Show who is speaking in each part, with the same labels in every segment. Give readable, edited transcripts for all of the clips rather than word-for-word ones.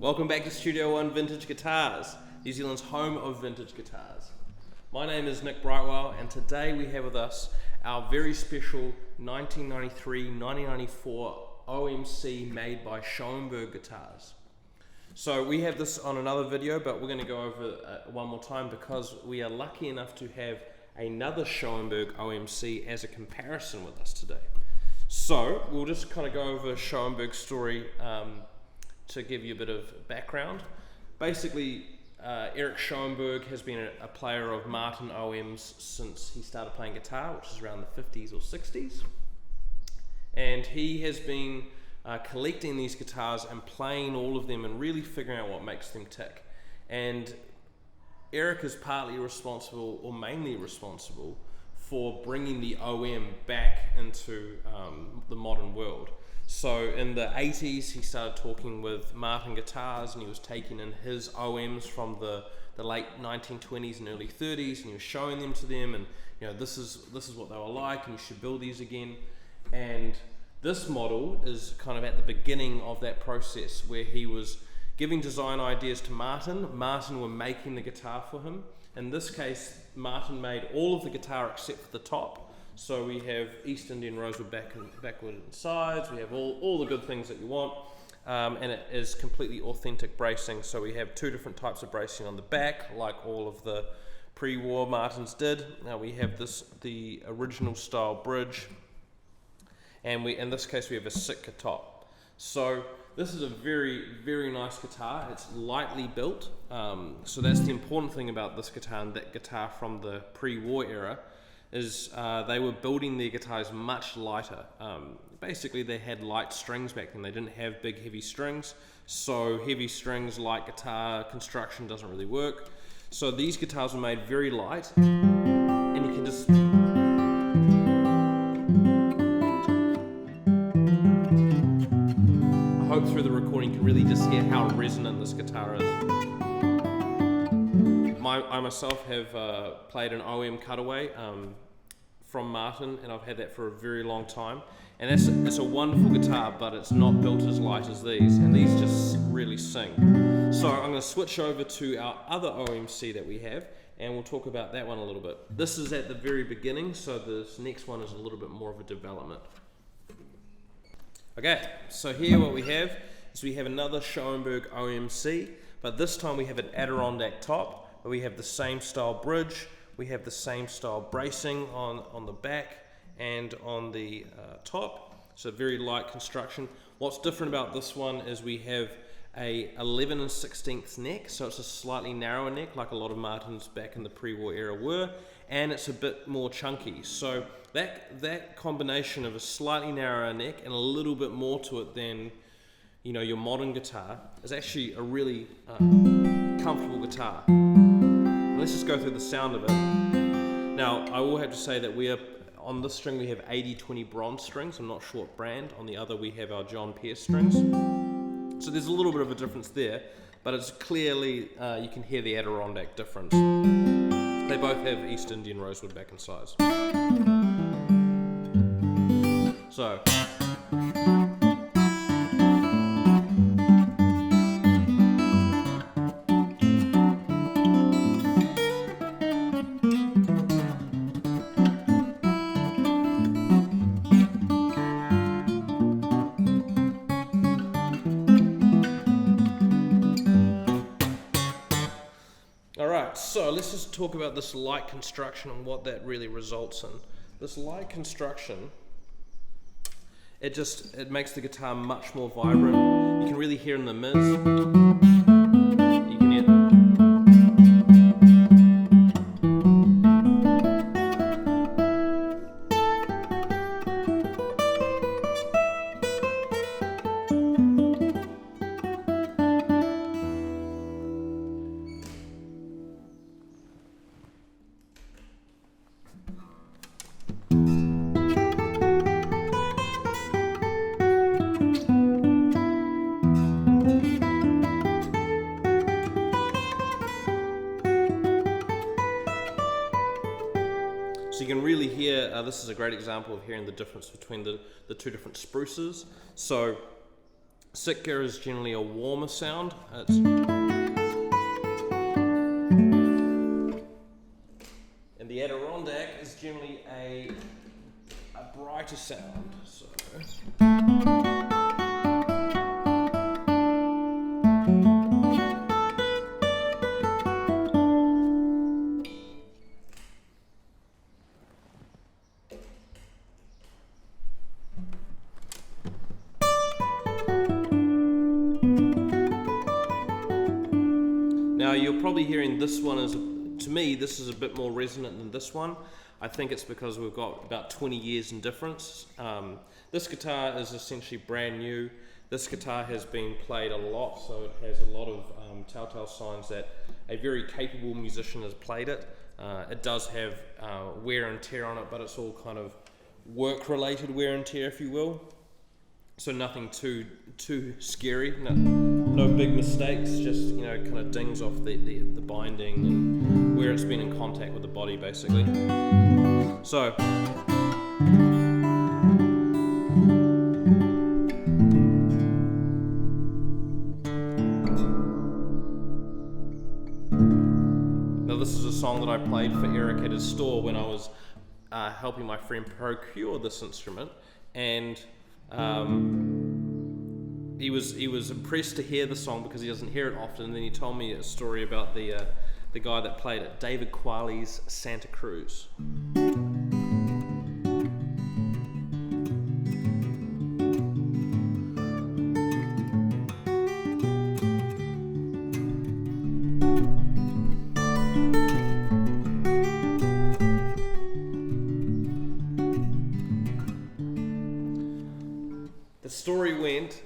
Speaker 1: Welcome back to Studio One Vintage Guitars, New Zealand's home of vintage guitars. My name is Nick Brightwell, and today we have with us our very special 1993-1994 OMC made by Schoenberg guitars. So we have this on another video, but we're going to go over it one more time because we are lucky enough to have another Schoenberg OMC as a comparison with us today. So we'll just kind of go over Schoenberg's story to give you a bit of background. Basically, Erich Schoenberg has been a player of Martin OMs since he started playing guitar, which is around the 50s or 60s. And he has been collecting these guitars and playing all of them and really figuring out what makes them tick. And Erich is partly responsible, or mainly responsible, for bringing the OM back into the modern world. So in the 80s, he started talking with Martin guitars, and he was taking in his OMs from the late 1920s and early 30s, and he was showing them to them, and this is what they were like, and you should build these again. And this model is kind of at the beginning of that process where he was giving design ideas to Martin. Martin were making the guitar for him. In this case, Martin made all of the guitar except for the top. So we have East Indian rosewood backward and sides, we have all the good things that you want, and it is completely authentic bracing. So we have two different types of bracing on the back, like all of the pre-war Martins did. Now we have the original style bridge, and in this case we have a Sitka top. So this is a very, very nice guitar. It's lightly built, so that's the important thing about this guitar and that guitar from the pre-war era, is they were building their guitars much lighter. Basically they had light strings back then. They didn't have big heavy strings, so heavy strings, light guitar construction doesn't really work. So these guitars were made very light, and you can just I hope through the recording you can really just hear how resonant this guitar is. I myself have played an OM cutaway from Martin, and I've had that for a very long time. And it's a wonderful guitar, but it's not built as light as these, and these just really sing. So I'm going to switch over to our other OMC that we have, and we'll talk about that one a little bit. This is at the very beginning, so this next one is a little bit more of a development. Okay, so here what we have is we have another Schoenberg OMC, but this time we have an Adirondack top. We have the same style bridge, we have the same style bracing on the back and on the top, so very light construction. What's different about this one is we have a 11 16th neck, so it's a slightly narrower neck like a lot of Martins back in the pre-war era were, and it's a bit more chunky. So that combination of a slightly narrower neck and a little bit more to it than your modern guitar is actually a really comfortable guitar. Let's just go through the sound of it. Now, I will have to say that on this string we have 80/20 bronze strings. I'm not sure what brand. On the other we have our John Pearse strings. So there's a little bit of a difference there, but it's clearly, you can hear the Adirondack difference. They both have East Indian rosewood back and sides. So. So let's just talk about this light construction and what that really results in. This light construction, it makes the guitar much more vibrant. You can really hear in the mids. You can hear. So you can really hear, this is a great example of hearing the difference between the two different spruces. So Sitka is generally a warmer sound. And the Adirondack is generally a brighter sound. So. Now you're probably hearing this one to me, this is a bit more resonant than this one. I think it's because we've got about 20 years in difference. This guitar is essentially brand new. This guitar has been played a lot, so it has a lot of telltale signs that a very capable musician has played it. It does have wear and tear on it, but it's all kind of work-related wear and tear, if you will. So nothing too scary, no big mistakes, just kind of dings off the binding and where it's been in contact with the body, basically. So now this is a song that I played for Eric at his store when I was helping my friend procure this instrument, and he was impressed to hear the song because he doesn't hear it often. And then he told me a story about the guy that played it, David Qualley's Santa Cruz. The story went.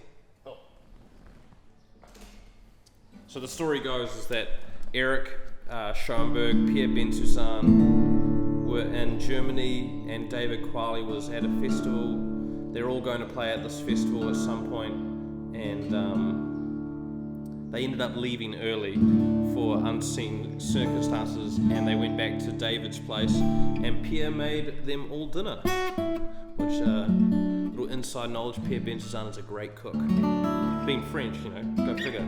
Speaker 1: So the story goes is that Eric, Schoenberg, Pierre Ben-Suzanne were in Germany, and David Qualley was at a festival. They're all going to play at this festival at some point, and they ended up leaving early for unseen circumstances, and they went back to David's place, and Pierre made them all dinner, which little inside knowledge, Pierre Ben-Suzanne is a great cook. Being French, go figure.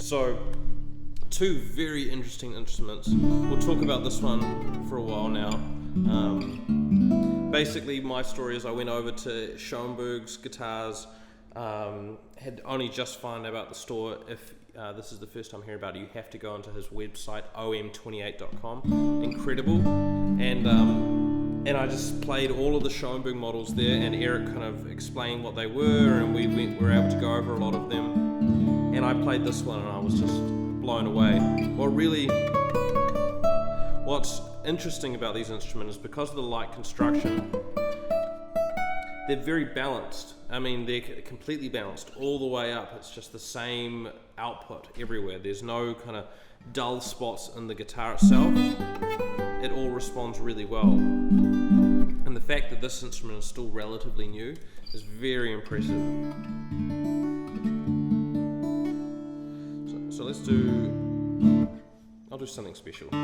Speaker 1: So, two very interesting instruments. We'll talk about this one for a while now. Basically, my story is I went over to Schoenberg's guitars, had only just found out about the store. If this is the first time hearing about it, you have to go onto his website, om28.com. Incredible. And I just played all of the Schoenberg models there, and Eric kind of explained what they were, and we were able to go over a lot of them. And I played this one, and I was just blown away. What's interesting about these instruments is because of the light construction, they're very balanced. I mean, they're completely balanced all the way up. It's just the same output everywhere. There's no kind of dull spots in the guitar itself. It all responds really well. And the fact that this instrument is still relatively new is very impressive. So let's I'll do something special. So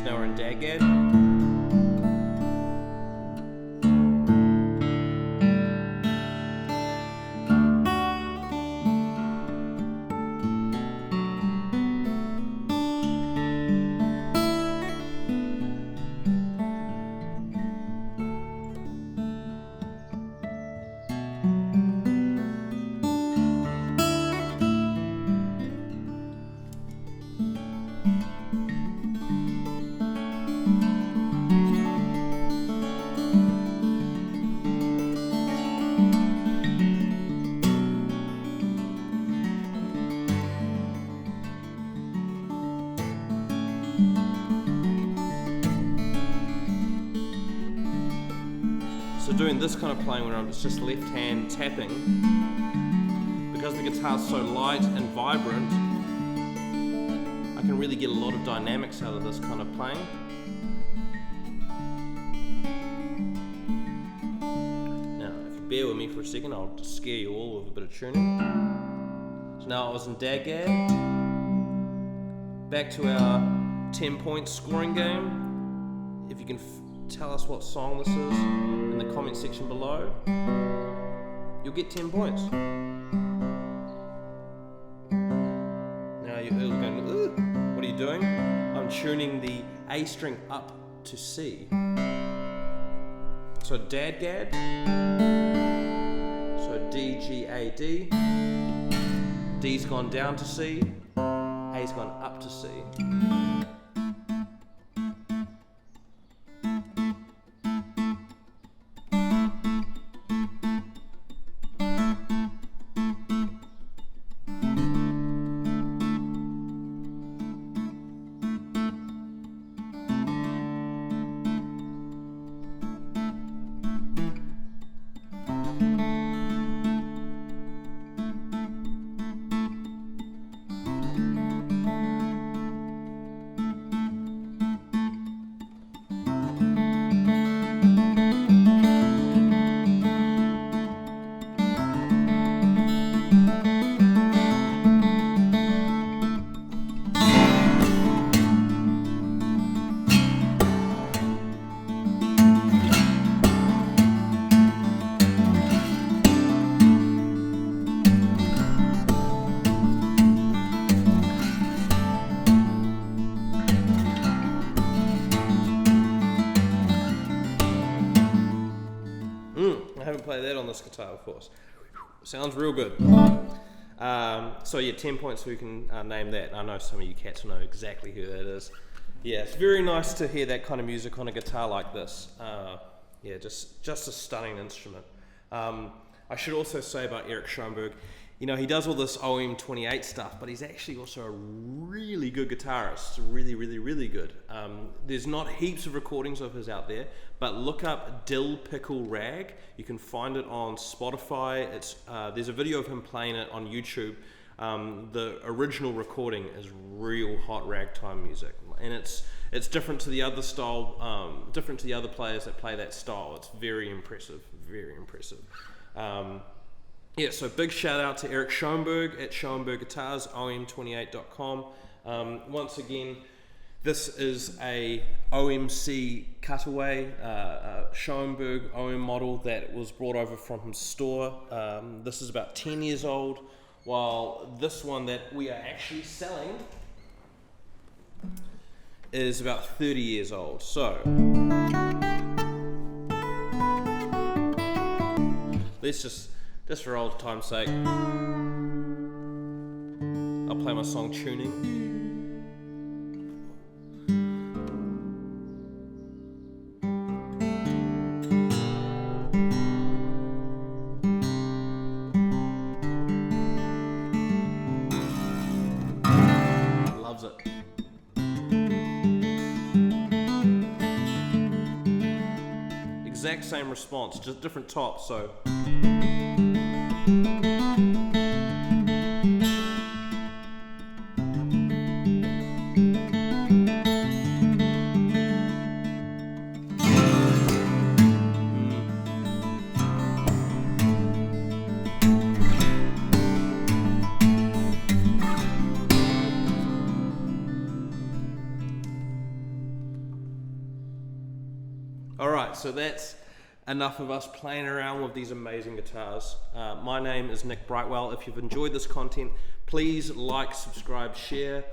Speaker 1: now we're in Dagad. So doing this kind of playing where it's just left hand tapping, because the guitar's so light and vibrant, I can really get a lot of dynamics out of this kind of playing. Now, if you bear with me for a second, I'll just scare you all with a bit of tuning. So now I was in Dad-Gad. Back to our 10-point scoring game. If you can tell us what song this is in the comment section below, you'll get 10 points. Now you're going, ooh, what are you doing? I'm tuning the A string up to C. So Dad-Gad, so D, G, A, D. D's gone down to C, A's gone up to C. I haven't played that on this guitar before. Sounds real good. So yeah, 10 points so we can name that. I know some of you cats know exactly who that is. Yeah, it's very nice to hear that kind of music on a guitar like this. Yeah, just a stunning instrument. I should also say about Eric Schoenberg, you know, he does all this OM 28 stuff, but he's actually also a really good guitarist. Really, really, really good. There's not heaps of recordings of his out there, but look up Dill Pickle Rag. You can find it on Spotify. There's a video of him playing it on YouTube. The original recording is real hot ragtime music, and it's different to the other style, different to the other players that play that style. It's very impressive, very impressive. Yeah, so big shout out to Eric Schoenberg at Schoenberg Guitars, om28.com. Once again, this is a OMC cutaway, Schoenberg OM model that was brought over from his store. This is about 10 years old, while this one that we are actually selling is about 30 years old. So let's just for old time's sake, I'll play my song Tuning. Loves it. Exact same response, just different tops, so. Alright, so that's enough of us playing around with these amazing guitars. My name is Nick Brightwell. If you've enjoyed this content, please like, subscribe, share.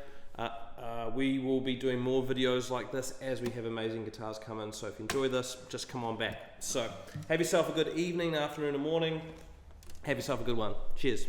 Speaker 1: We will be doing more videos like this as we have amazing guitars come in, so if you enjoy this, just come on back. So, have yourself a good evening, afternoon, and morning. Have yourself a good one. Cheers.